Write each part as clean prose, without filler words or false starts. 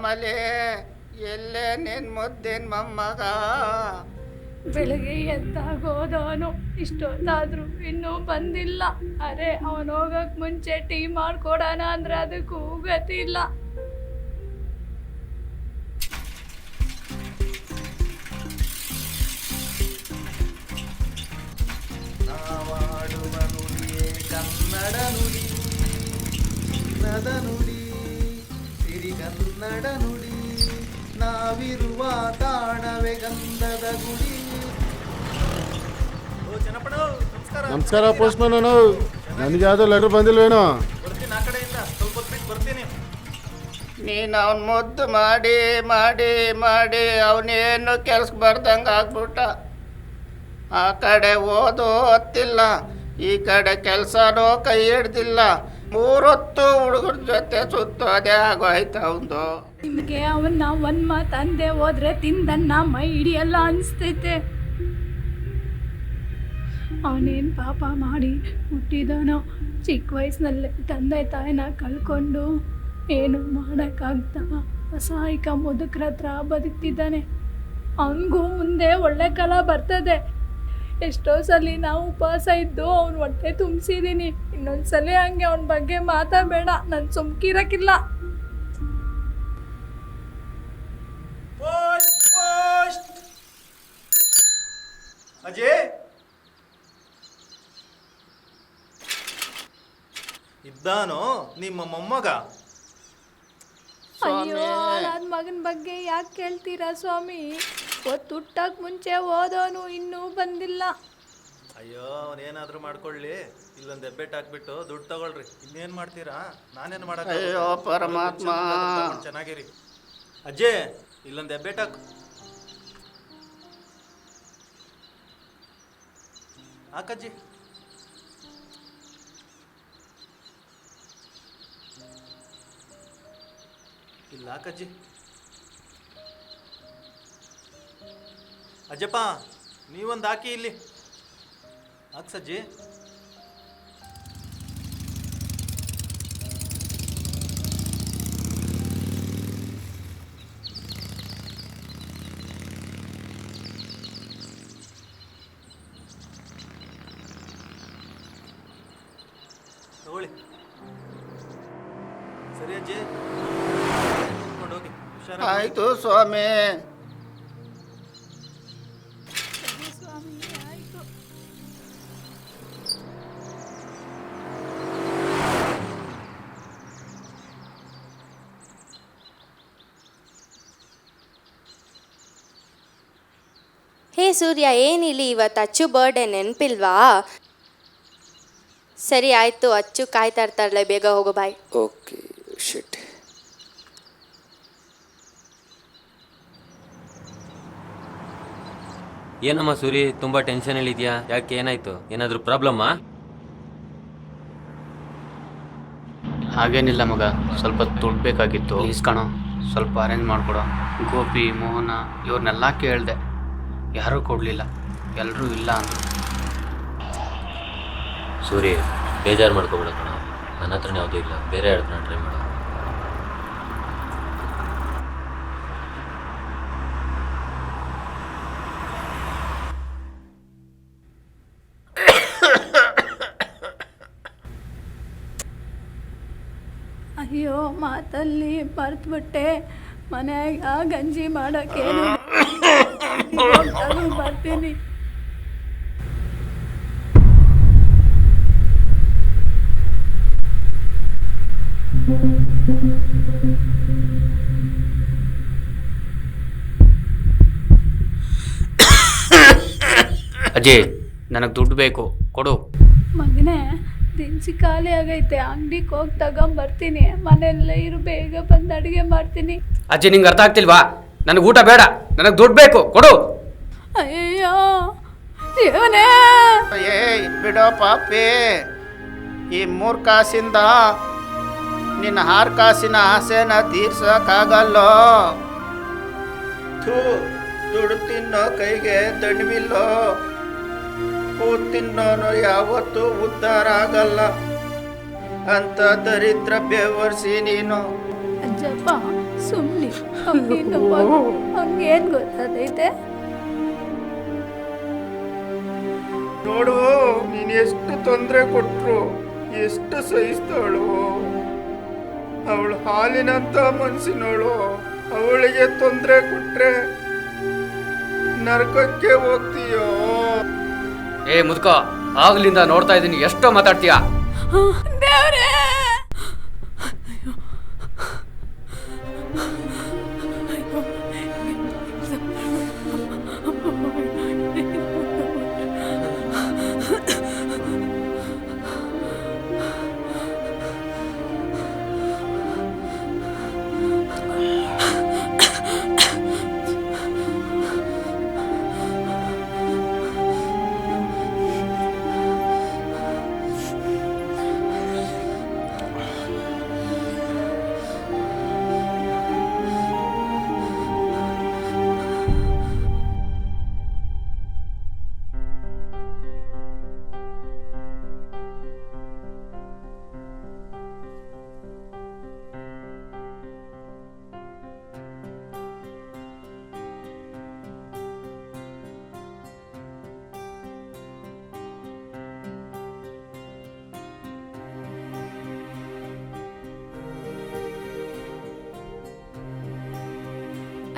ಕಮಲೆ ಎಲ್ಲೇ ನಿನ್ ಮುದ್ದಿನ ಮೊಮ್ಮಗ. ಬೆಳಗ್ಗೆ ಎದ್ದಾಗೋದವನು ಇಷ್ಟೊತ್ತಾದ್ರೂ ಇನ್ನೂ ಬಂದಿಲ್ಲ. ಅರೆ ಅವನು ಹೋಗಕ್ ಮುಂಚೆ ಟೀ ಮಾಡ್ಕೊಡೋಣ ಅಂದ್ರೆ ಅದಕ್ಕೂ ಗತಿ ಇಲ್ಲ. ನಾವಾಡುವ ನುಡಿಯೇ ಕನ್ನಡ ನುಡಿ, ಚಿನ್ನದ ನುಡಿ, ಸಿರಿಗನ್ನಡ ನುಡಿ, ನಾವಿರುವ ತಾಣವೇ ಗಂಧದ ಗುಡಿ. ನಮಸ್ಕಾರ ಪೋಸ್ಟ್ಮನ್. ನನಗೆ ಯಾವುದೋ ಲೆಟರ್ ಬಂದಿಲ್ವೇನೋ? ಬರ್ತೀನಿ, ಆ ಕಡೆಯಿಂದ ಸ್ವಲ್ಪ ಹೊತ್ತು ಬಿಟ್ಟು ಬರ್ತೀನಿ. ನೀನು ಅವನ್ ಮುದ್ದು ಮಾಡಿ ಮಾಡಿ ಮಾಡಿ ಅವನೇನು ಕೆಲ್ಸಕ್ಕೆ ಬರ್ದಂಗೆ ಆಗ್ಬಿಟ್ಟ. ಆ ಕಡೆ ಓದು ಹೊತ್ತಿಲ್ಲ, ಈ ಕಡೆ ಕೆಲಸನೂ ಕೈ ಹಿಡ್ದಿಲ್ಲ. 3 ಹೊತ್ತು ಹುಡುಗರ ಜೊತೆ ಸುತ್ತೋದೇ ಆಗೋಯ್ತು ಅವಂದು. ನಿಮಗೆ ಅವನ್ನ ಒಂದ್ ಮಾತು ಅಂದೆ ಹೋದ್ರೆ ತಿಂದನ್ನ ಮೈ ಹಿಡಿಯಲ್ಲ ಅನಿಸ್ತೈತೆ. ಅವನೇನು ಪಾಪ ಮಾಡಿ ಹುಟ್ಟಿದನೋ, ಚಿಕ್ಕ ವಯಸ್ಸಿನಲ್ಲೇ ತಂದೆ ತಾಯಿನ ಕಳ್ಕೊಂಡು ಏನು ಮಾಡೋಕ್ಕಾಗ್ತಾ ಅಸಹಾಯಕ ಮುದುಕರ ಹತ್ರ ಬದುಕ್ತಿದ್ದಾನೆ. ಅವನಿಗೂ ಮುಂದೆ ಒಳ್ಳೆ ಕಾಲ ಬರ್ತದೆ. ಎಷ್ಟೋ ಸಲ ನಾವು ಉಪವಾಸ ಇದ್ದು ಅವ್ನ ಹೊಟ್ಟೆ ತುಂಬಿಸಿದ್ದೀನಿ. ಇನ್ನೊಂದ್ಸಲ ಹಂಗೆ ಅವನ ಬಗ್ಗೆ ಮಾತಾಡಬೇಡ, ನಾನು ಸುಮ್ಕಿರಕ್ಕಿಲ್ಲ. ಅಜಯ್ ಇದ್ದಾನೋ ನಿಮ್ಮ ಮೊಮ್ಮಗ? ಅಯ್ಯೋ, ನನ್ನ ಮಗನ ಬಗ್ಗೆ ಯಾಕೆ ಕೇಳ್ತೀರಾ ಸ್ವಾಮಿ? ಹುಟ್ಟಕ್ಕೆ ಮುಂಚೆ ಓದೋನು ಇನ್ನೂ ಬಂದಿಲ್ಲ. ಅಯ್ಯೋ, ಅವನೇನಾದ್ರೂ ಮಾಡ್ಕೊಳ್ಳಿ, ಇಲ್ಲೊಂದು ಹೆಬ್ಬೆಟ್ ಹಾಕ್ಬಿಟ್ಟು ದುಡ್ಡು ತಗೊಳ್ರಿ. ಇನ್ನೇನು ಮಾಡ್ತೀರಾ? ನಾನೇನು ಮಾಡಕ್ಕೆ? ಅಯ್ಯೋ ಪರಮಾತ್ಮ. ಚೆನ್ನಾಗಿರಿ. ಅಜ್ಜಯ್, ಇಲ್ಲೊಂದು ಹೆಬ್ಬೆಟ್ ಹಾಕು. ಹಾಕಜ್ಜಿ. ಇಲ್ಲ ಹಾಕಜ್ಜಿ. ಅಜ್ಜಪ್ಪ, ನೀವೊಂದು ಹಾಕಿ ಇಲ್ಲಿ. ಹಾಕ್ಸಜ್ಜಿ. ತಗೊಳ್ಳಿ. ಸರಿ ಅಜ್ಜಿ, ಹೋಗಿ ಹುಷಾರಾಗಿ. ಆಯ್ತು ಸ್ವಾಮಿ. ಸ್ವಾಮಿ ಆಯಿತು. ಹೇ ಸೂರ್ಯ, ಏನಿಲ್ಲಿ ಇವತ್ತು ಅಚ್ಚು ಬರ್ಡೇ ನೆನಪಿಲ್ವಾ? ಸರಿ ಆಯಿತು, ಅಚ್ಚು ಕಾಯ್ತಾ ಇರ್ತಾರಲ್ಲ, ಬೇಗ ಹೋಗು. ಬಾಯ್. ಓಕೆ ಶಿಟ್. ಏನಮ್ಮ ಸೂರಿ, ತುಂಬ ಟೆನ್ಷನಲ್ಲಿದೆಯಾ? ಯಾಕೆ, ಏನಾಯ್ತು? ಏನಾದರೂ ಪ್ರಾಬ್ಲಮ್ಮಾ? ಹಾಗೇನಿಲ್ಲ ಮಗ, ಸ್ವಲ್ಪ ದುಡ್ಡು ಬೇಕಾಗಿತ್ತು. ಪ್ಲೀಸ್ ಕಣೋ, ಸ್ವಲ್ಪ ಅರೇಂಜ್ ಮಾಡಿಕೊಡೋ. ಗೋಪಿ, ಮೋಹನ ಇವ್ರನ್ನೆಲ್ಲ ಕೇಳಿದೆ, ಯಾರೂ ಕೊಡಲಿಲ್ಲ. ಎಲ್ಲರೂ ಇಲ್ಲ ಅಂದರು. ಸೂರಿ, ಬೇಜಾರು ಮಾಡ್ಕೊಬೇಡ ಕಣ. ನನ್ನ ಹತ್ರನೇ ಯಾವುದೂ ಇಲ್ಲ, ಬೇರೆ ಹೇಳ್ತಾನೆ ಟ್ರೈ ಮಾಡು. ಅಯ್ಯೋ, ಮಾತಲ್ಲಿ ಮರ್ತ್ಬಿಟ್ಟೆ. ಮನೆಯಾಗ ಗಂಜಿ ಮಾಡೋಕ್ಕೇನು ಬರ್ತೀನಿ. ಅಜಯ್, ನನಗೆ ದುಡ್ಡು ಬೇಕು, ಕೊಡು. ಮಗನೇ, ದಿನಸಿ ಖಾಲಿ ಆಗೈತೆ, ಅಂಗಡಿಗೆ ಹೋಗಿ ತಗೊಂಬರ್ತೀನಿ. ಮನೆಯಲ್ಲೇ ಇರು, ಬೇಗ ಬಂದು ಅಡುಗೆ ಮಾಡ್ತೀನಿ. ಅಜಯ್, ನಿಂಗೆ ಅರ್ಥ ಆಗ್ತಿಲ್ವಾ? ನನಗೆ ಊಟ ಬೇಡ, ನನಗೆ ದುಡ್ಡು ಬೇಕು, ಕೊಡು. ಅಯ್ಯೋ ಇವನೇ. ಏಯ್ ಬಿಡೋ ಪಾಪಿ, ಈ 3 ಕಾಸಿಂದ ನಿನ್ನ 6 ಕಾಸಿನ ಆಸೆನ ತೀರ್ಸಕ್ಕಾಗಲ್ಲೋ. ದುಡ್ಡು ತಿನ್ನೋ ಕೈಗೆ ದಣಿವಿಲ್ಲೋ. ಹೂ ತಿನ್ನೋನು ಯಾವತ್ತೂ ಉದ್ಧಾರ ಆಗಲ್ಲ ಅಂತ ದರಿದ್ರ ಬೇವರ್ಸಿ ನೀನು. ಅಜ್ಜಪ್ಪ, ಸುಮ್ಮನೆ ಅವನಿಂದ ಮಗು ಅವ್ನಿಗೇನು ಗೊತ್ತಾದೈತೆ? ನೋಡು, ನೀನು ಎಷ್ಟು ತೊಂದರೆ ಕೊಟ್ಟರು ಎಷ್ಟು ಸಹಿಸ್ತಾಳು. ಅವಳು ಹಾಲಿನಂತ ಮನಸ್ಸಿನವಳು. ಅವಳಿಗೆ ತೊಂದರೆ ಕೊಟ್ರೆ ನರಕಕ್ಕೆ ಹೋಗ್ತೀಯೋ? ಏ ಮುದುಕ, ಆಗ್ಲಿಂದ ನೋಡ್ತಾ ಇದ್ದೀನಿ, ಎಷ್ಟೋ ಮಾತಾಡ್ತೀಯಾ? ದೇವ್ರೇ!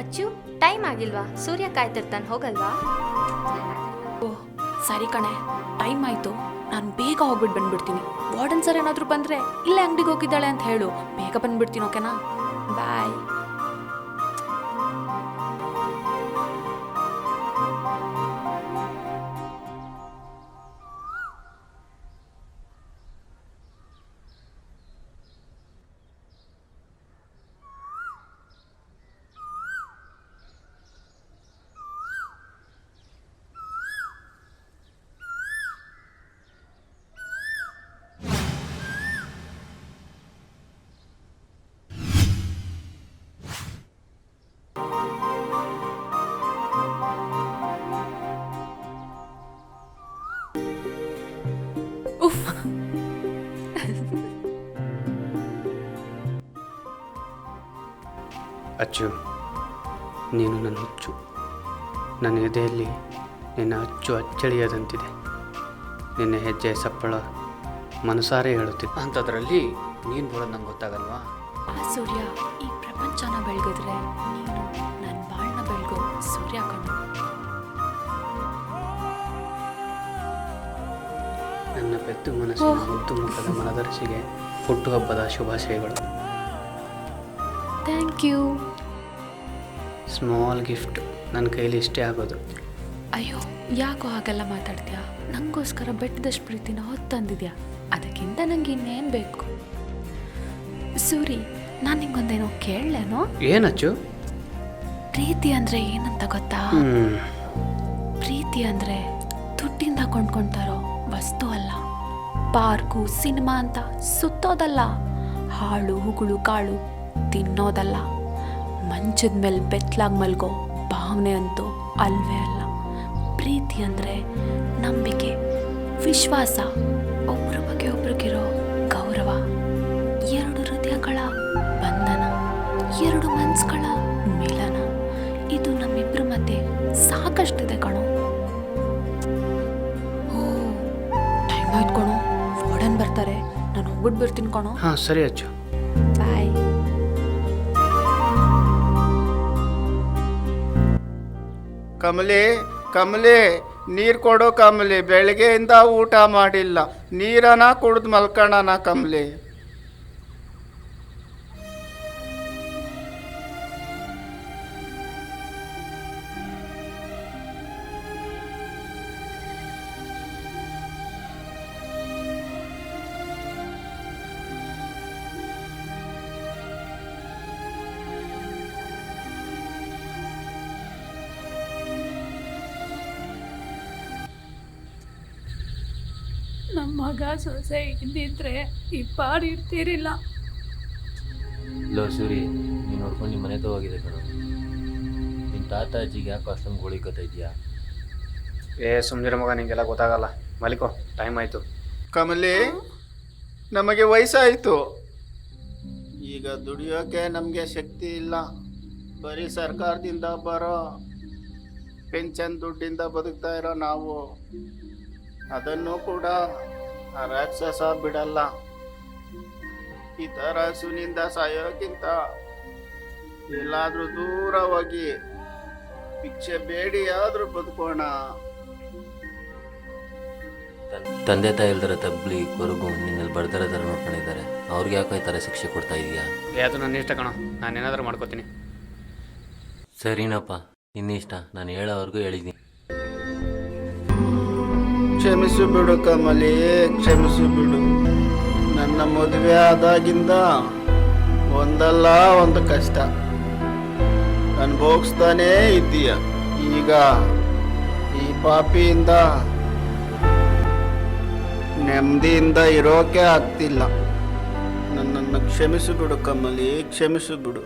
ಅಚ್ಚು, ಟೈಮ್ ಆಗಿಲ್ವಾ? ಸೂರ್ಯ ಕಾಯ್ತಿರ್ತಾನೆ, ಹೋಗಲ್ವಾ? ಓಹ್ ಸರಿ ಕಣೆ, ಟೈಮ್ ಆಯಿತು. ನಾನು ಬೇಗ ಹೋಗ್ಬಿಟ್ಟು ಬಂದ್ಬಿಡ್ತೀನಿ. ವಾರ್ಡನ್ ಸರ್ ಏನಾದರೂ ಬಂದರೆ ಇಲ್ಲೇ ಅಂಗಡಿಗೆ ಹೋಗಿದ್ದಾಳೆ ಅಂತ ಹೇಳು. ಬೇಗ ಬಂದ್ಬಿಡ್ತೀನಿ, ಓಕೆನಾ? ಬಾಯ್. ಉಫ್. ಅಚ್ಚು, ನೀನು ನನ್ನ ಹುಚ್ಚು. ನನ್ನ ಎದೆಯಲ್ಲಿ ನಿನ್ನ ಅಚ್ಚು ಅಚ್ಚಳಿಯದಂತಿದೆ. ನಿನ್ನ ಹೆಜ್ಜೆ ಸಪ್ಪಳ ಮನಸಾರೆ ಹೇಳುತ್ತಿದ್ದೆ. ಅಂಥದ್ರಲ್ಲಿ ನೀನು ಬರೋದು ನಂಗೆ ಗೊತ್ತಾಗಲ್ವಾ? ಆ ಸೂರ್ಯ ಈ ಪ್ರಪಂಚನ ಬೆಳಗಿದ್ರೆ ನೀನು ನನ್ನ ಬಾಳನ್ನ ಬೆಳಗೋ ಸೂರ್ಯ ಕಣ್ಣು. ನನ್ನ ಪೆದ್ದು ಮನಸ್ಸಿನ ಮುದ್ದು ಮುಖದ ಮನದರ್ಶಿಗೆ ಹುಟ್ಟುಹಬ್ಬದ ಶುಭಾಶಯಗಳು. Thank you. ಸ್ಮಾಲ್ ಗಿಫ್ಟ್, ನನ್ನ ಕೈಲಿ ಇಷ್ಟೇ ಆಗೋದು. ಅಯ್ಯೋ, ಯಾಕೋ ಹಾಗೆಲ್ಲ ಮಾತಾಡ್ತೀಯಾ? ನನಗೋಸ್ಕರ ಬೆಟ್ಟದಷ್ಟು ಪ್ರೀತಿನ ಹೊತ್ತಂದಿದ್ಯಾ. ಅದಕ್ಕಿಂತ ನಂಗೆ ಇನ್ನೇನು ಬೇಕು? ಸೂರಿ, ನಾನು ನಿಂಗೊಂದೇನೋ ಕೇಳಲೇನೋ? ಏನಚ್ಚು? ಪ್ರೀತಿ ಅಂದರೆ ಏನಂತ ಗೊತ್ತಾ? ಪ್ರೀತಿ ಅಂದರೆ ದುಡ್ಡಿಂದ ಕೊಂಡ್ಕೊಳ್ತಾರೋ ವಸ್ತು ಅಲ್ಲ. ಪಾರ್ಕು, ಸಿನಿಮಾ ಅಂತ ಸುತ್ತೋದಲ್ಲ. ಹಾಳು ಹುಗುಳು ಕಾಳು ತಿನ್ನೋದಲ್ಲ. ಮಂಚದ ಮೇಲೆ ಬೆತ್ತಲಾಗಿ ಮಲ್ಗೋ ಭಾವನೆ ಅಂತೂ ಅಲ್ವೇ ಅಲ್ಲ. ಪ್ರೀತಿ ಅಂದರೆ ನಂಬಿಕೆ, ವಿಶ್ವಾಸ, ಒಬ್ಬರ ಬಗ್ಗೆ ಒಬ್ರಿಗಿರೋ ಗೌರವ, ಎರಡು ಹೃದಯಗಳ ಬಂಧನ, ಎರಡು ಮನಸ್ಸುಗಳ ಮಿಲನ. ಇದು ನಮ್ಮಿಬ್ಬರ ಮಧ್ಯೆ ಸಾಕಷ್ಟಿದೆ ಕಣೋ. ಓ, ಟೈಮ್ ಆಯ್ತು ಕಣೋ, ವಾರ್ಡನ್ ಬರ್ತಾರೆ. ನಾನು ಹೋಗ್ಬಿಟ್ಟು ಬರ್ತೀನಿ ಕಣೋ. ಹಾಂ ಸರಿ ಅಚ್ಚು, ಬಾಯ್. ಕಮಲಿ, ಕಮಲಿ, ನೀರು ಕೊಡು ಕಮಲಿ. ಬೆಳಗ್ಗೆಯಿಂದ ಊಟ ಮಾಡಿಲ್ಲ. ನೀರನ್ನ ಕುಡಿದು ಮಲ್ಕೊಳ್ಳೋಣ ಕಮಲಿ. ನಮ್ಮ ಮಗ ಸೊಸೆ ಇದ್ದಿದ್ರೆ ಇಪ್ಪಾರು ಇರ್ತಿರಿಲ್ಲ. ಲೋ ಸೂರಿ, ನೀನು ನೋಡ್ಕೊಂಡು ನಿಮ್ಮ ಮನೆ ಹೋಗಿದೆ ಕಣ. ನಿಮ್ಮ ತಾತ ಅಜ್ಜಿಗೆ ಯಾಕೆ ಅಷ್ಟೊಂದು ಗೋಳಿ ಗೊತ್ತಾಯ್ತೀಯಾ? ಸುಮ್ಮನೆ ಮಗ, ನಿಂಗೆಲ್ಲ ಗೊತ್ತಾಗಲ್ಲ. ಮಲಿಕೋ, ಟೈಮ್ ಆಯಿತು. ಕಮಲಿ, ನಮಗೆ ವಯಸ್ಸಾಯಿತು. ಈಗ ದುಡಿಯೋಕೆ ನಮಗೆ ಶಕ್ತಿ ಇಲ್ಲ. ಬರೀ ಸರ್ಕಾರದಿಂದ ಬರೋ ಪೆನ್ಷನ್ ದುಡ್ಡಿಂದ ಬದುಕ್ತಾ ಇರೋ ನಾವು ಅದನ್ನು ಕೂಡ ಆ ರಾಕ್ಷಸ ಬಿಡಲ್ಲ. ಈ ಥರ ಹಸುವಿನಿಂದ ಸಾಯೋಕ್ಕಿಂತ ಎಲ್ಲಾದರೂ ದೂರ ಹೋಗಿ ಭಿಕ್ಷೆ ಬೇಡಿ ಆದರೂ ಬದುಕೋಣ. ತಂದೆ ತಾಯಿ ಇಲ್ದರ ತಬ್ಲಿ ಕೊರಗು ನಿನ್ನಲ್ಲಿ ಬರ್ದರ ಥರ ನೋಡ್ಕೊಂಡಿದ್ದಾರೆ. ಅವ್ರಿಗೆ ಯಾಕೋ ಈ ಥರ ಶಿಕ್ಷೆ ಕೊಡ್ತಾ ಇದೆಯಾ? ಅದು ನನ್ನ ಇಷ್ಟ ಕಣೋ, ನಾನೇನಾದರೂ ಮಾಡ್ಕೋತೀನಿ. ಸರಿನಪ್ಪ, ಇನ್ನಿಷ್ಟ. ನಾನು ಹೇಳೋವರೆಗೂ ಹೇಳಿದ್ದೀನಿ. ಕ್ಷಮಿಸು ಬಿಡು ಕಮಲಿ, ಕ್ಷಮಿಸು ಬಿಡು. ನನ್ನ ಮದುವೆ ಆದಾಗಿಂದ ಒಂದಲ್ಲ ಒಂದು ಕಷ್ಟ ಅನುಭವಿಸ್ತಾನೇ ಇದ್ದೀಯ. ಈಗ ಈ ಪಾಪಿಯಿಂದ ನೆಮ್ಮದಿಯಿಂದ ಇರೋಕೆ ಆಗ್ತಿಲ್ಲ. ನನ್ನನ್ನು ಕ್ಷಮಿಸು ಬಿಡು ಕಮಲಿ, ಕ್ಷಮಿಸು ಬಿಡು.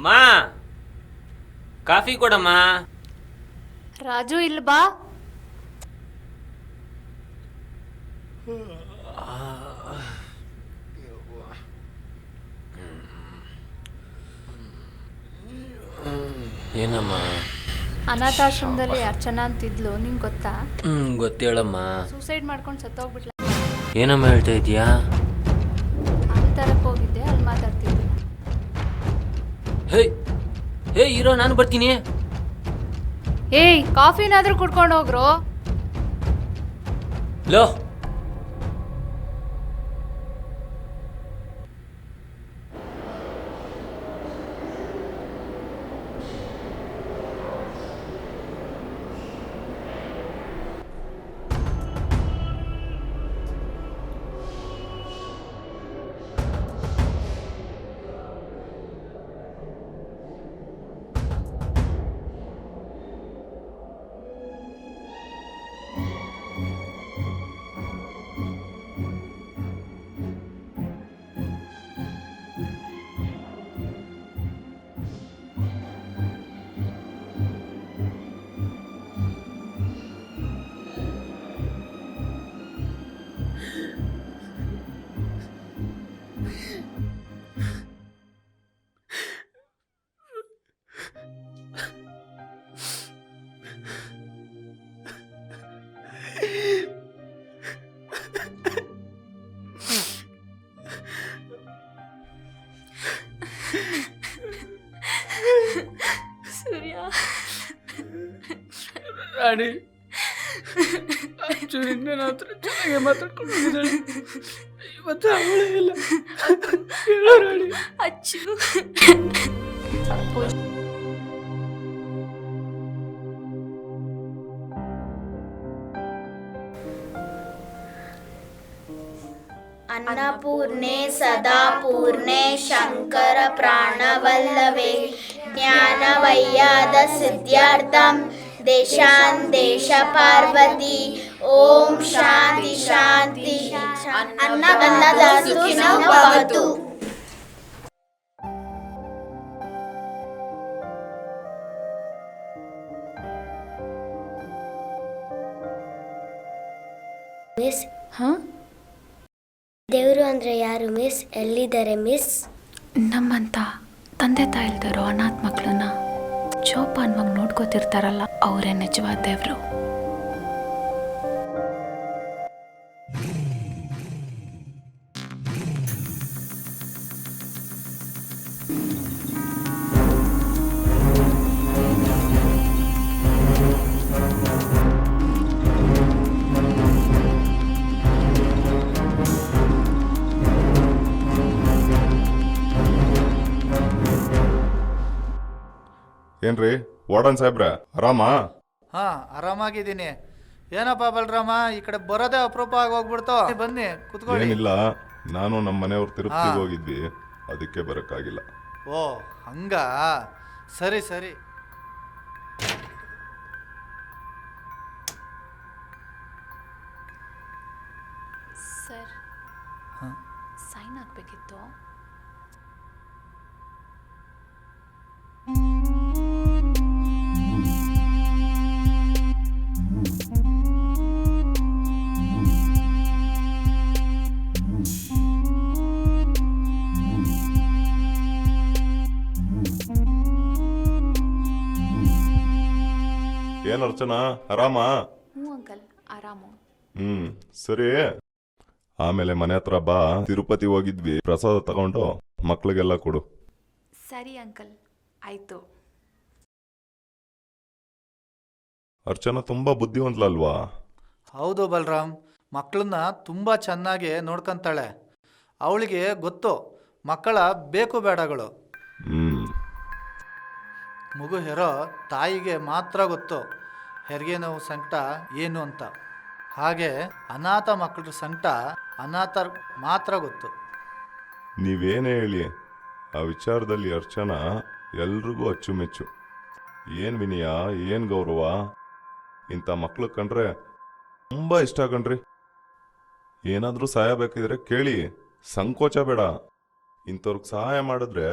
ಮಾ ಕಾಫಿ ಕೊಡಮ್ಮ. ರಾಜು ಇಲ್ಲಿ ಬಾ. ಏನಮ್ಮ? ಅನಾಥಾಶ್ರಮದಲ್ಲಿ ಅರ್ಚನಾ ಅಂತಿದ್ಲು, ನಿಂಗೆ ಗೊತ್ತಾ? ಗೊತ್ತೇಳಮ್ಮ. ಸೂಸೈಡ್ ಮಾಡ್ಕೊಂಡು ಸತ್ತೋಗ್ಬಿಟ್ಲ. ಏನಮ್ಮ ಹೇಳ್ತಾ ಇದೀಯಾ? ಅಲ್ಲಿ ತರಕ್ಕೆ ಹೋಗಿದ್ದೆ, ಅಲ್ಲಿ ಮಾತಾಡ್ತಿದ್ದೆ. ಹೇ ಹೇ ಇರೋ, ನಾನು ಬರ್ತೀನಿ. ಏಯ್, ಕಾಫಿನಾದ್ರೂ ಕುಡ್ಕೊಂಡು ಹೋಗ್ರು. ಲೋ, ಸೂರ್ಯ, ರಾಣಿ ಅಚ್ಚುರಿಂದ ನನ್ನ ಹತ್ರ ಚೆನ್ನಾಗಿ ಮಾತಾಡ್ಕೊಂಡು ಹೋಗಿದ್ದಾಳೆ. ಇವತ್ತು ಅವಳೇ ಇಲ್ಲ. ಹೇಳು ರಾಣಿ. ಅಚ್ಚು. ಅನ್ನಪೂರ್ಣೆ ಸದಾಪೂರ್ಣೆ ಶಂಕರ ಪ್ರಾಣವಲ್ಲವೇ ಜ್ಞಾನವೈಯಾದ ಸಿದ್ಧಾರ್ಥಂ ದೇಶಾನ್ ದೇಶ ಪಾರ್ವತಿ. ಓಂ ಶಾಂತಿ ಶಾಂತಿ. ಅನ್ನದಾಸು ಸುಖಿನೋ ಭವತು. ಮಿಸ್, ಹಾಂ, ದೇವರು ಅಂದರೆ ಯಾರು ಮಿಸ್? ಎಲ್ಲಿದ್ದಾರೆ ಮಿಸ್? ನಮ್ಮಂತ ತಂದೆ ತಾಯಿ ಇಲ್ದಿರೋ ಅನಾಥ ಮಕ್ಕಳನ್ನ ಜೋಪಾನವಾಗಿ ನೋಡ್ಕೋತಿರ್ತಾರಲ್ಲ, ಅವರೇ ನಿಜವಾದ ದೇವರು. ಏನ್ರಿ ವಾರ್ಡನ್ ಸಾಹೇಬ್ರ, ಆರಾಮಾ? ಹಾ, ಆರಾಮಾಗಿದ್ದೀನಿ. ಏನಪ್ಪ ಬಲರಾಮ, ಈ ಕಡೆ ಬರೋದೇ ಅಪರೂಪ ಆಗಿ ಹೋಗ್ಬಿಡ್ತು. ಬನ್ನಿ ಕುತ್ಕೊಳ್ಳಿ. ಏನಿಲ್ಲ, ನಾನು ನಮ್ಮ ಮನೆಯವ್ರು ತಿರುಪತಿಗೆ ಹೋಗಿದ್ವಿ, ಅದಕ್ಕೆ ಬರೋಕ್ಕಾಗಿಲ್ಲ. ಓ ಹಂಗ, ಸರಿ ಸರಿ. ಸರ್, ಸೈನ್ ಹಾಕ್ಬೇಕಿತ್ತು. ಏನ್ ಅರ್ಚನಾ, ಆರಾಮಾ? ಹ್ಞೂ ಅಂಕಲ್, ಆರಾಮು. ಸರಿ. ಆಮೇಲೆ ಮನೆ ಹತ್ರ ಬಾ, ತಿರುಪತಿ ಹೋಗಿದ್ವಿ, ಪ್ರಸಾದ ತಗೊಂಡು ಮಕ್ಳಿಗೆಲ್ಲ ಕೊಡು. ಸರಿ ಅಂಕಲ್, ಆಯಿತು. ಅರ್ಚನಾ ತುಂಬಾ ಬುದ್ಧಿವಂತಲಲ್ವಾ? ಹೌದು ಬಲರಾಮ್, ಮಕ್ಕಳನ್ನ ತುಂಬ ಚೆನ್ನಾಗಿ ನೋಡ್ಕೊಂತಾಳೆ. ಅವಳಿಗೆ ಗೊತ್ತು ಮಕ್ಕಳ ಬೇಕು ಬೇಡಗಳು. ಮಗು ಹೆರೋ ತಾಯಿಗೆ ಮಾತ್ರ ಗೊತ್ತು ಹೆರಿಗೆ ನೋವು ಸಂಕಟ ಏನು ಅಂತ. ಹಾಗೆ ಅನಾಥ ಮಕ್ಕಳ ಸಂಕಟ ಅನಾಥರ ಮಾತ್ರ ಗೊತ್ತು. ನೀವೇನೇ ಹೇಳಿ, ಆ ವಿಚಾರದಲ್ಲಿ ಅರ್ಚನಾ ಎಲ್ರಿಗೂ ಅಚ್ಚುಮೆಚ್ಚು. ಏನ್ ವಿನಯ, ಏನ್ ಗೌರವ. ಇಂಥ ಮಕ್ಳು ಕಂಡ್ರೆ ತುಂಬಾ ಇಷ್ಟ ಕಣ್ರಿ. ಏನಾದ್ರೂ ಸಹಾಯ ಬೇಕಿದ್ರೆ ಕೇಳಿ, ಸಂಕೋಚ ಬೇಡ. ಇಂಥವ್ರಿಗೆ ಸಹಾಯ ಮಾಡಿದ್ರೆ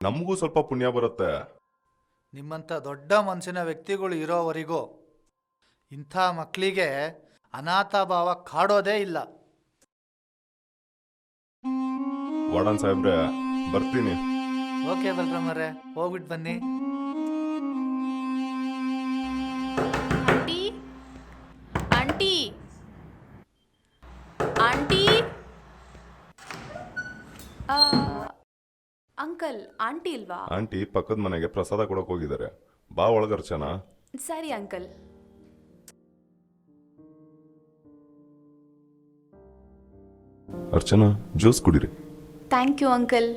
ನಮಗೂ ಸ್ವಲ್ಪ ಪುಣ್ಯ ಬರುತ್ತೆ. ನಿಮ್ಮಂಥ ದೊಡ್ಡ ಮನಸ್ಸಿನ ವ್ಯಕ್ತಿಗಳು ಇರೋವರೆಗೂ ಇಂಥ ಮಕ್ಕಳಿಗೆ ಅನಾಥ ಭಾವ ಕಾಡೋದೇ ಇಲ್ಲ. ವಾರ್ಡನ್ ಸಾಹೇಬ್ರೆ, ಬರ್ತೀನಿ. ಓಕೆ ಬಲರಾಮರೇ, ಹೋಗ್ಬಿಟ್ಟು ಬನ್ನಿ. ಆಂಟಿ ಆಂಟಿ ಅಂಕಲ್, ಆಂಟಿ ಇಲ್ವಾ? ಆಂಟಿ ಪಕ್ಕದ ಮನೆಗೆ ಪ್ರಸಾದ ಕೊಡಕ್ ಹೋಗಿದ್ದಾರೆ. ಬಾ ಒಳಗ ಅರ್ಚನಾ. ಸರಿ ಅಂಕಲ್. ಅರ್ಚನಾ, ಜ್ಯೂಸ್ ಕುಡಿರಿ. Thank you uncle.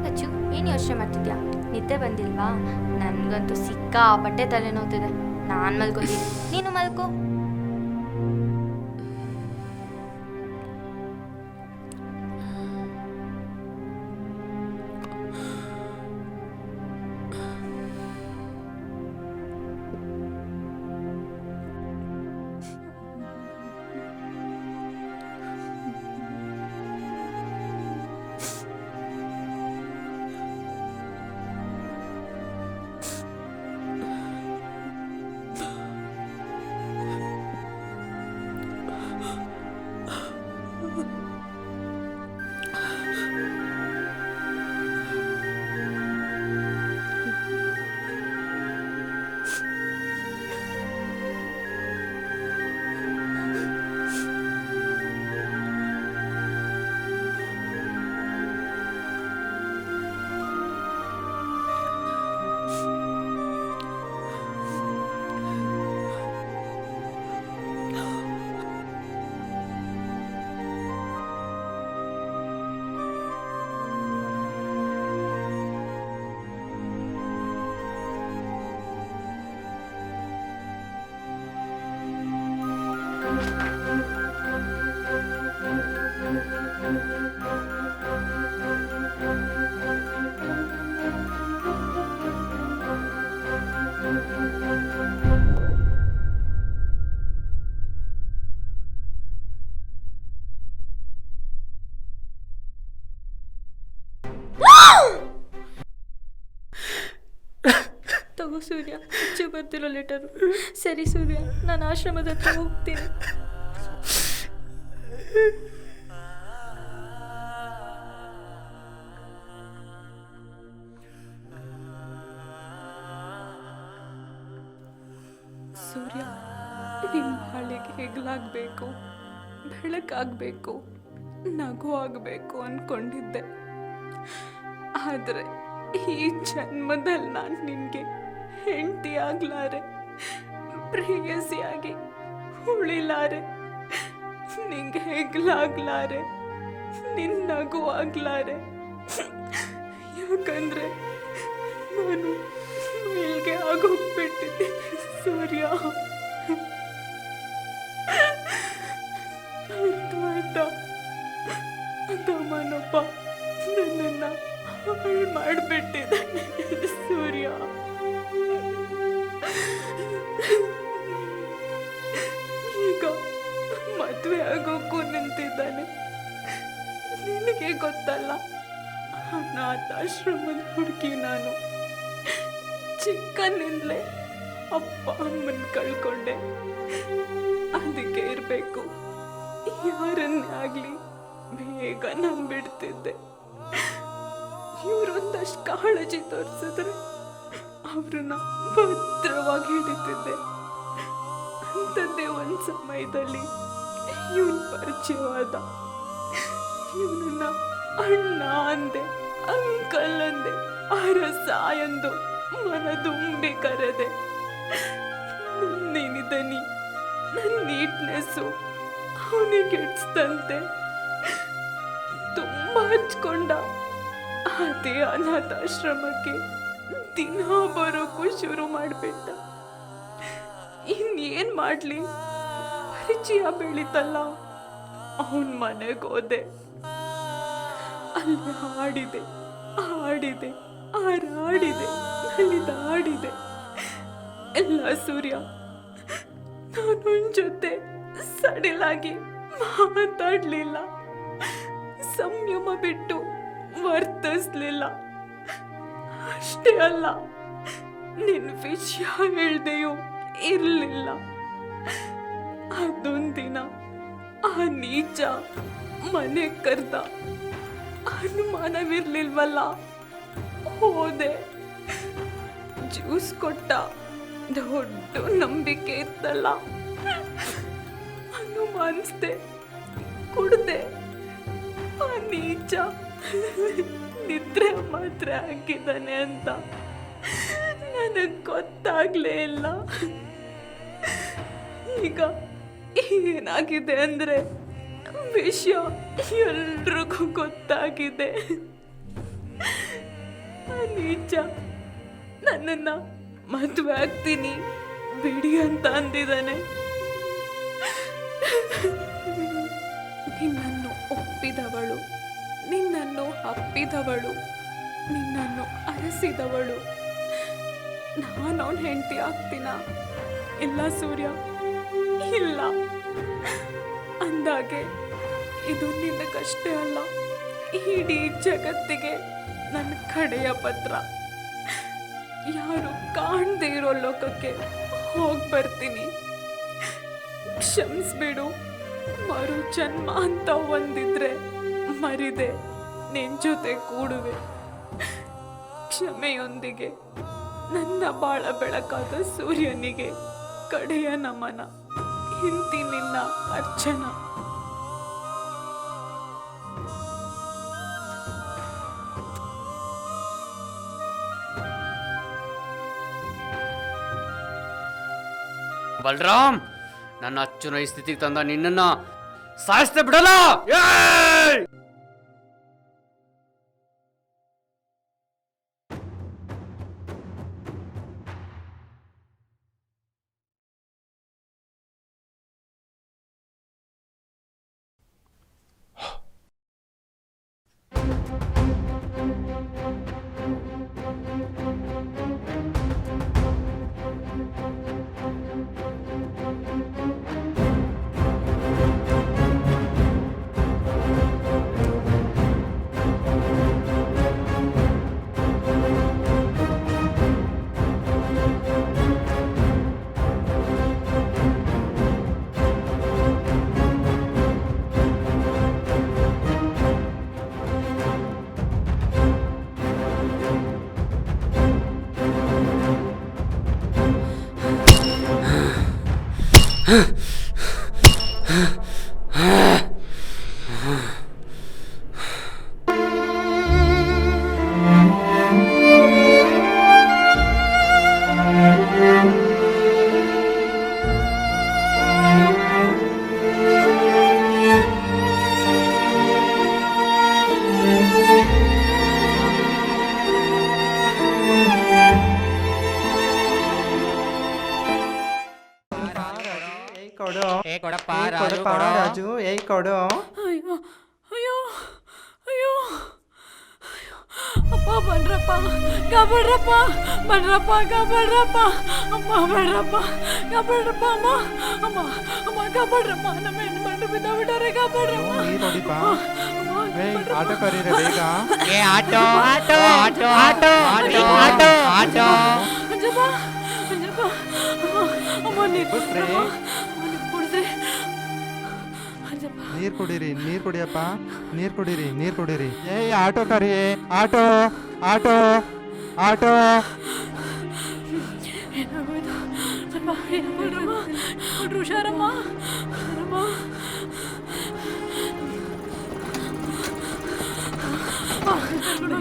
ಅಚ್ಚು, ಏನು ಯೋಚನೆ ಮಾಡ್ತಿದ್ಯಾ? ನಿದ್ದೆ ಬಂದಿಲ್ವಾ? ನನಗಂತೂ ಸಿಕ್ಕಾಪಟ್ಟೆ ತಲೆನೋವ್ತಿದೆ. ನಾನು ಮಲ್ಕೋತೀನಿ, ನೀನು ಮಲ್ಕೋ. ತಗೋ ಸೂರ್ಯ, ಅಚ್ಚು ಬರ್ತಿರೋ ಲೆಟರು. ಸರಿ ಸೂರ್ಯ, ನಾನು ಆಶ್ರಮದ ಹತ್ರ ಹೋಗ್ತೀನಿ. ಸೂರ್ಯ, ನಿನ್ನ ಬಾಳಿಗೆ ಹೆಗಲಾಗಬೇಕು, ಬೆಳಕಾಗಬೇಕು, ನಗು ಆಗಬೇಕು ಅಂದ್ಕೊಂಡಿದ್ದೆ. ಆದರೆ ಈ ಜನ್ಮದಲ್ಲಿ ನಾನು ನಿನಗೆ ಹೆಂಡತಿ ಆಗ್ಲಾರೆ, ಪ್ರೇಯಸಿಯಾಗಿ ಉಳಿಲಾರೆ, ನಿಂಗೆ ಹೆಗ್ಲಾಗ್ಲಾರೆ, ನಿನ್ನ ನಗು ಆಗ್ಲಾರೆ. ಯಾಕಂದ್ರೆ ನಾನು ಮೇಲ್ಗೆ ಆಗೋಗ್ಬಿಟ್ಟಿದ್ದೀನಿ ಸೂರ್ಯ. ಆಯ್ತಾ ತಮ್ಮನೊಬ್ಬ ನನ್ನನ್ನ ಹಾಳು ಮಾಡಿಬಿಟ್ಟಿದ್ದಾನೆ ಸೂರ್ಯ. ಈಗ ಮದುವೆ ಆಗೋಕ್ಕೂ ನಿಂತಿದ್ದಾನೆ. ನಿನಗೆ ಗೊತ್ತಲ್ಲ, ಅನಾಥಾಶ್ರಮದ ಹುಡುಗಿ ನಾನು. ಚಿಕ್ಕನಿಂದಲೇ ಅಪ್ಪ ಅಮ್ಮನ ಕಳ್ಕೊಂಡೆ. ಅದಕ್ಕೆ ಇರಬೇಕು ಯಾರನ್ನೇ ಆಗಲಿ ಬೇಗ ನಂಬಿಡ್ತಿದ್ದೆ. ಇವರೊಂದಷ್ಟು ಕಾಳಜಿ ತೋರಿಸಿದ್ರೆ ಅವ್ರನ್ನ ಭದ್ರವಾಗಿ ಹಿಡಿತಿದ್ದೆ. ಅಂಥದ್ದೇ ಒಂದು ಸಮಯದಲ್ಲಿ ಇವನ್ ಪರಿಚಯವಾದ. ಇವನನ್ನ ಅಣ್ಣ ಅಂದೆ, ಅಂಕಲ್ ಅಂದೆ, ಅರಸ ಎಂದು ಮನದುಂಬಿ ಕರೆದೆ. ನನ್ನ ದನಿ, ನನ್ನ ನೀಟ್ನೆಸ್ಸು ಅವನಿಗೆ ಇಡ್ಸ್ತಂತೆ. ತುಂಬ ಹಚ್ಕೊಂಡ. ಅದೇ ಅನಾಥಾಶ್ರಮಕ್ಕೆ ದಿನ ಬರೋಕ್ಕೂ ಶುರು ಮಾಡಿಬಿಟ್ಟ. ಇನ್ನೇನ್ ಮಾಡ್ಲಿ, ಪರಿಚಯ ಬೆಳೀತಲ್ಲ. ಅವನ ಮನೆಗೆ ಹೋದೆ. ಅಲ್ಲಿ ಹಾಡಿದೆ, ಹಾಡಿದೆ, ಹಾರಾಡಿದೆ, ನಲಿದಾಡಿದೆ ಎಲ್ಲ ಸೂರ್ಯ. ನಾನು ಜೊತೆ ಸಡಿಲಾಗಿ ಮಾತಾಡ್ಲಿಲ್ಲ, ಸಂಯಮ ಬಿಟ್ಟು ವರ್ತಿಸ್ಲಿಲ್ಲ. ಅಷ್ಟೇ ಅಲ್ಲ, ನಿನ್ನ ವಿಷಯ ಹೇಳ್ದೆಯೋ ಇರಲಿಲ್ಲ. ಅದೊಂದಿನ ಆ ನೀಚ ಮನೆ ಕರ್ದ. ಅನುಮಾನವಿರ್ಲಿಲ್ವಲ್ಲ, ಹೋದೆ. ಜ್ಯೂಸ್ ಕೊಟ್ಟ. ದೊಡ್ಡ ನಂಬಿಕೆ ಇತ್ತಲ್ಲ, ಅನುಮಾನಿಸ್ದೆ, ಕುಡ್ದೆ. ಆ ನೀಚ ನಿದ್ರೆ ಮಾತ್ರ ಹಾಕಿದ್ದಾನೆ ಅಂತ ನನಗೆ ಗೊತ್ತಾಗ್ಲೇ ಇಲ್ಲ. ಈಗ ಏನಾಗಿದೆ ಅಂದ್ರೆ ವಿಷಯ ಎಲ್ರಿಗೂ ಗೊತ್ತಾಗಿದೆ. ಆ ನೀಚ ನನ್ನನ್ನ ಮದುವೆ ಆಗ್ತೀನಿ ಬಿಡಿ ಅಂತ ಅಂದಿದ್ದಾನೆ. ನಿನ್ನನ್ನು ಒಪ್ಪಿದವಳು, ನಿನ್ನನ್ನು ಅಪ್ಪಿದವಳು, ನಿನ್ನನ್ನು ಅರಸಿದವಳು ನಾನು ಅವನ ಹೆಂಡತಿ ಆಗ್ತೀನ? ಇಲ್ಲ ಸೂರ್ಯ, ಇಲ್ಲ. ಅಂದಾಗೆ ಇದು ನಿನಗಷ್ಟೇ ಅಲ್ಲ, ಇಡೀ ಜಗತ್ತಿಗೆ ನನ್ನ ಕಡೆಯ ಪತ್ರ. ಯಾರು ಕಾಣದೇ ಇರೋ ಲೋಕಕ್ಕೆ ಹೋಗಿ ಬರ್ತೀನಿ. ಕ್ಷಮಿಸ್ಬಿಡು. ಮರು ಜನ್ಮ ಅಂತ ಒಂದಿದ್ರೆ ಮರಿದೆ ನಿನ್ ಜೊತೆ ಕೂಡುವೆ. ಕ್ಷಮೆಯೊಂದಿಗೆ ನನ್ನ ಬಾಳ ಬೆಳಕಾದ ಸೂರ್ಯನಿಗೆ ಕಡೆಯ ನಮನ. ಇಂತಿ ನಿನ್ನ ಅರ್ಚನಾ. ಬಲರಾಮ್, ನನ್ನ ಅಚ್ಚುನ ಈ ಸ್ಥಿತಿಗೆ ತಂದ ನಿನ್ನನ್ನ ಸಾಯಿಸ್ತೆ ಬಿಡಲ್ಲ. ಕೊಡಪ್ಪ ರಾಜು ಏಯ್ ಕೊಡು. ಅಯ್ಯೋ ಅಯ್ಯೋ ಅಯ್ಯೋ ಅಪ್ಪ ಬನ್ರಪ್ಪ ಕಾಪಾಡ್ರಪ್ಪ, ಬನ್ರಪ್ಪ ಕಾಪಾಡ್ರಪ್ಪ, ಅಮ್ಮ ಬೇಡ್ರಪ್ಪ ಕಾಪಾಡ್ರಪ್ಪ, ಅಮ್ಮ ಅಮ್ಮ ಅಮ್ಮ ಕಾಪಾಡ್ರಪ್ಪ, ನಮ್ಮ ಹೆಣ್ಣು ಬಂದು ಬಿದ್ದಾಬಿಟ್ಟಾರೆ, ಕಾಪಾಡ್ರಪ್ಪ. ನೀರು ಹೊಡಿಪ. ಏಯ್ ಆಟೋ ಕರೀರಿ ಬೇಗ. Auto auto auto auto auto auto auto. Anjappa Anjappa, ಅಮ್ಮ ನೀರು ಬಿಟ್ರೆ? ಕುಡಿದ್ರೆ ಅಂಜಪ್ಪ. ನೀರು ಕುಡೀರಿ, ನೀರು ಕುಡಿಯಪ್ಪ, ನೀರು ಕುಡೀರಿ, ನೀರು ಕುಡೀರಿ. ಏಯ್ ಆಟೋ ಕರಿ, ಆಟೋ ಆಟೋ ಆಟೋ. ಏನಾಗೋಯ್ತು ಸ್ವಲ್ಪ ಏನಾಗೋಯ್ರಮ್ಮ, ಕೊಡ್ರು ಹುಷಾರಮ್ಮ, ಹುಷಾರಮ್ಮ.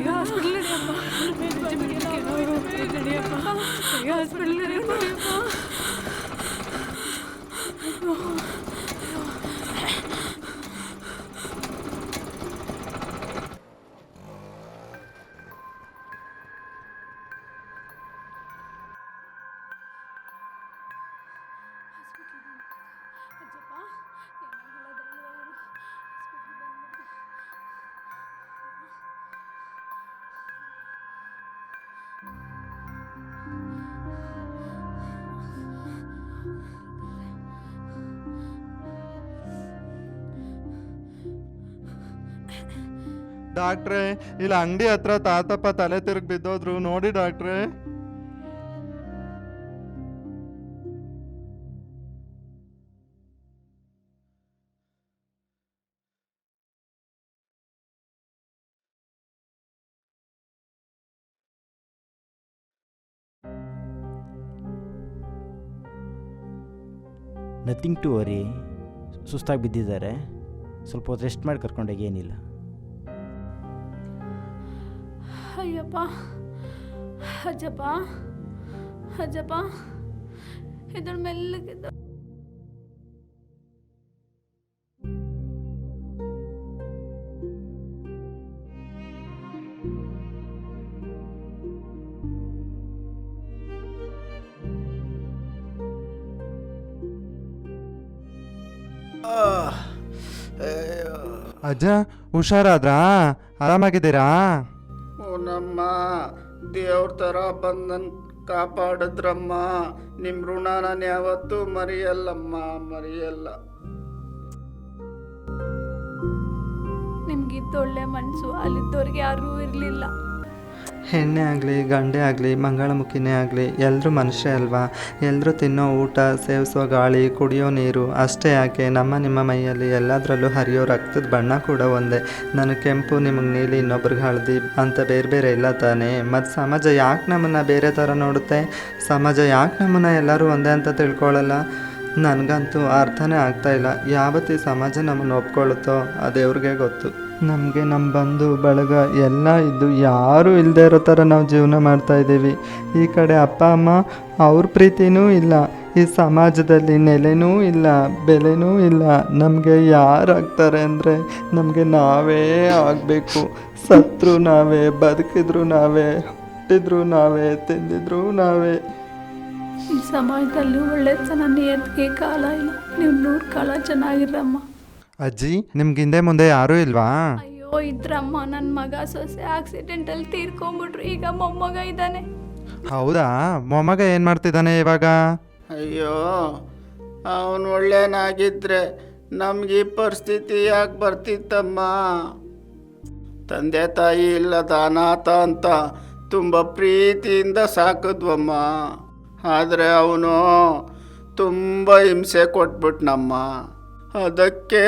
Hospital ನಡಿಯಪ್ಪ, ನಡಿಯಪ್ಪ, hospital ನಡಿಯಪ್ಪ. ಡಾಕ್ಟ್ರೇ, ಇಲ್ಲಿ ಅಂಗಡಿ ಹತ್ರ ತಾತಪ್ಪ ತಲೆ ತಿರುಗಿ ಬಿದ್ದೋದ್ರು, ನೋಡಿ ಡಾಕ್ಟ್ರೇ. Nothing to worry. ಸುಸ್ತಾಗಿ ಬಿದ್ದಿದ್ದಾರೆ, ಸ್ವಲ್ಪ ಹೊತ್ತು ರೆಸ್ಟ್ ಮಾಡಿ ಕರ್ಕೊಂಡೋಗಿ, ಏನಿಲ್ಲ. ಅಯ್ಯಪ್ಪ ಅಜ್ಜಪ್ಪ ಅಜ್ಜಪ್ಪ ಇದ್ರ ಮೆಲ್ಲಗಿದ್ದ. ಅಜ್ಜ ಹುಷಾರಾದ್ರಾ? ಆರಾಮಾಗಿದ್ದೀರಾ? ನಮ್ಮ ದೇವ್ರ ಥರ ಬಂದನ್ ಕಾಪಾಡಿದ್ರಮ್ಮ. ನಿಮ್ಮ ಋಣ ನಾನು ಯಾವತ್ತೂ ಮರೆಯಲ್ಲಮ್ಮ, ಮರೆಯಲ್ಲ. ನಿಮ್ಗಿದ್ದೊಳ್ಳೆ ಮನಸ್ಸು ಅಲ್ಲಿದ್ದವ್ರಿಗೆ ಯಾರೂ ಇರಲಿಲ್ಲ. ಹೆಣ್ಣೆ ಆಗಲಿ ಗಂಡೆ ಆಗಲಿ ಮಂಗಳಮುಖಿನೇ ಆಗಲಿ ಎಲ್ಲರೂ ಮನುಷ್ಯ ಅಲ್ವಾ? ಎಲ್ಲರೂ ತಿನ್ನೋ ಊಟ, ಸೇವಿಸೋ ಗಾಳಿ, ಕುಡಿಯೋ ನೀರು ಅಷ್ಟೇ ಯಾಕೆ ನಮ್ಮ ನಿಮ್ಮ ಮೈಯಲ್ಲಿ ಎಲ್ಲದರಲ್ಲೂ ಹರಿಯೋ ರಕ್ತದ ಬಣ್ಣ ಕೂಡ ಒಂದೇ. ನನಗೆ ಕೆಂಪು, ನಿಮಗೆ ನೀಲಿ, ಇನ್ನೊಬ್ರಿಗೆ ಹಳದಿ ಅಂತ ಬೇರೆ ಬೇರೆ ಇಲ್ಲ ತಾನೇ? ಮತ್ತು ಸಮಾಜ ಯಾಕೆ ನಮ್ಮನ್ನು ಬೇರೆ ಥರ ನೋಡುತ್ತೆ? ಸಮಾಜ ಯಾಕೆ ನಮ್ಮನ್ನು ಎಲ್ಲರೂ ಒಂದೇ ಅಂತ ತಿಳ್ಕೊಳ್ಳಲ್ಲ? ನನಗಂತೂ ಅರ್ಥನೇ ಆಗ್ತಾಯಿಲ್ಲ. ಯಾವತ್ತು ಈ ಸಮಾಜ ನಮ್ಮನ್ನು ಒಪ್ಕೊಳ್ಳುತ್ತೋ ಆ ದೇವ್ರಿಗೆ ಗೊತ್ತು. ನಮಗೆ ನಮ್ಮ ಬಂಧು ಬಳಗ ಎಲ್ಲ ಇದ್ದು ಯಾರೂ ಇಲ್ಲದೆ ಇರೋ ಥರ ನಾವು ಜೀವನ ಮಾಡ್ತಾಯಿದ್ದೀವಿ. ಈ ಕಡೆ ಅಪ್ಪ ಅಮ್ಮ, ಅವ್ರ ಪ್ರೀತಿನೂ ಇಲ್ಲ. ಈ ಸಮಾಜದಲ್ಲಿ ನೆಲೆನೂ ಇಲ್ಲ, ಬೆಲೆನೂ ಇಲ್ಲ. ನಮಗೆ ಯಾರಾಗ್ತಾರೆ ಅಂದರೆ ನಮಗೆ ನಾವೇ ಆಗಬೇಕು. ಸತ್ರು ನಾವೇ, ಬದುಕಿದ್ರು ನಾವೇ, ಹುಟ್ಟಿದ್ರು ನಾವೇ, ತಿಂದಿದ್ರು ನಾವೇ. ಈ ಸಮಾಜದಲ್ಲಿ ಒಳ್ಳೆತನ ನಿಯತ್ಗೆ ಕಾಲ ಇಲ್ಲ. ನೀವು 100 ಕಾಲ ಚೆನ್ನಾಗಿರಮ್ಮ. ಅಜ್ಜಿ, ನಿಮ್ಗೆ ಹಿಂದೆ ಮುಂದೆ ಯಾರೂ ಇಲ್ವಾ? ಅಯ್ಯೋ ಇದ್ರಮ್ಮ, ನನ್ನ ಮಗ ಸೊಸೆ ಆಕ್ಸಿಡೆಂಟಲ್ಲಿ ತೀರ್ಕೊಂಡ್ಬಿಟ್ರು. ಈಗ ಮೊಮ್ಮಗ ಇದ್ದಾನೆ. ಹೌದಾ? ಮೊಮ್ಮಗ ಏನು ಮಾಡ್ತಿದ್ದಾನೆ ಇವಾಗ? ಅಯ್ಯೋ, ಅವನು ಒಳ್ಳೆಯನಾಗಿದ್ದರೆ ನಮ್ಗೆ ಈ ಪರಿಸ್ಥಿತಿ ಯಾಕೆ ಬರ್ತಿತ್ತಮ್ಮ? ತಂದೆ ತಾಯಿ ಇಲ್ಲದ ಅನಾಥ ಅಂತ ತುಂಬ ಪ್ರೀತಿಯಿಂದ ಸಾಕಿದ್ವಮ್ಮ. ಆದರೆ ಅವನು ತುಂಬ ಹಿಂಸೆ ಕೊಟ್ಬಿಟ್ನಮ್ಮ. ಅದಕ್ಕೆ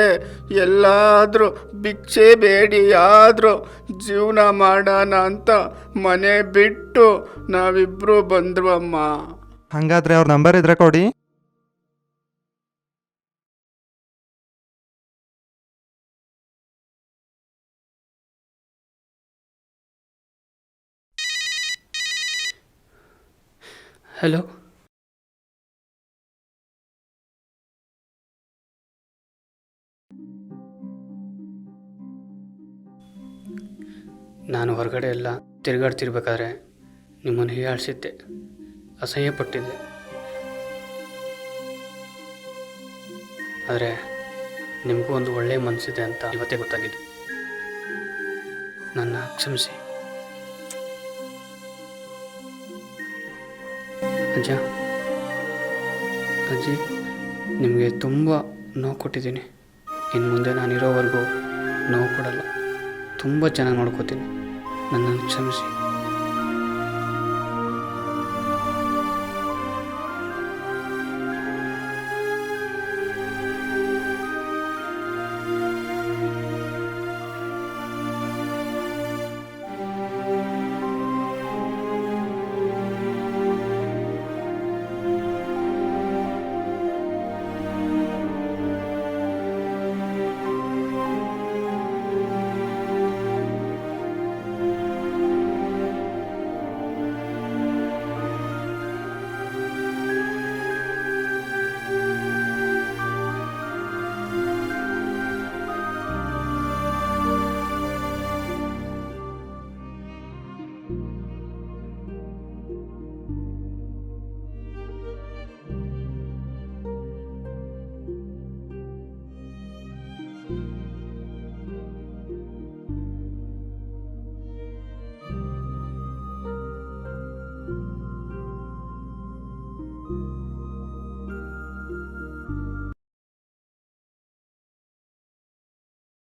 ಎಲ್ಲಾದರೂ ಭಿಕ್ಷೆ ಬೇಡಿ ಆದರೂ ಜೀವನ ಮಾಡೋಣ ಅಂತ ಮನೆ ಬಿಟ್ಟು ನಾವಿಬ್ಬರು ಬಂದ್ವಮ್ಮ. ಹಾಗಾದ್ರೆ ಅವ್ರ ನಂಬರ್ ಇದ್ರೆ ಕೊಡಿ. ಹಲೋ, ನಾನು ಹೊರಗಡೆ ಎಲ್ಲ ತಿರುಗಾಡ್ತಿರ್ಬೇಕಾದ್ರೆ ನಿಮ್ಮನ್ನು ಹೀಯಾಳಿಸಿದ್ದೆ, ಅಸಹ್ಯಪಟ್ಟಿದ್ದೆ. ಆದರೆ ನಿಮಗೂ ಒಂದು ಒಳ್ಳೆಯ ಮನಸ್ಸಿದೆ ಅಂತ ಇವತ್ತೇ ಗೊತ್ತಾಗಿದ್ದು. ನನ್ನ ಕ್ಷಮಿಸಿ. ಅಜ್ಜ, ಅಜ್ಜಿ, ನಿಮಗೆ ತುಂಬ ನೋವು ಕೊಟ್ಟಿದ್ದೀನಿ. ಇನ್ನು ಮುಂದೆ ನಾನಿರೋವರೆಗೂ ನೋವು ಕೊಡಲ್ಲ. ತುಂಬ ಚೆನ್ನಾಗಿ ನೋಡ್ಕೋತೀನಿ. ನನ್ನನ್ನು ಕ್ಷಮಿಸಿ.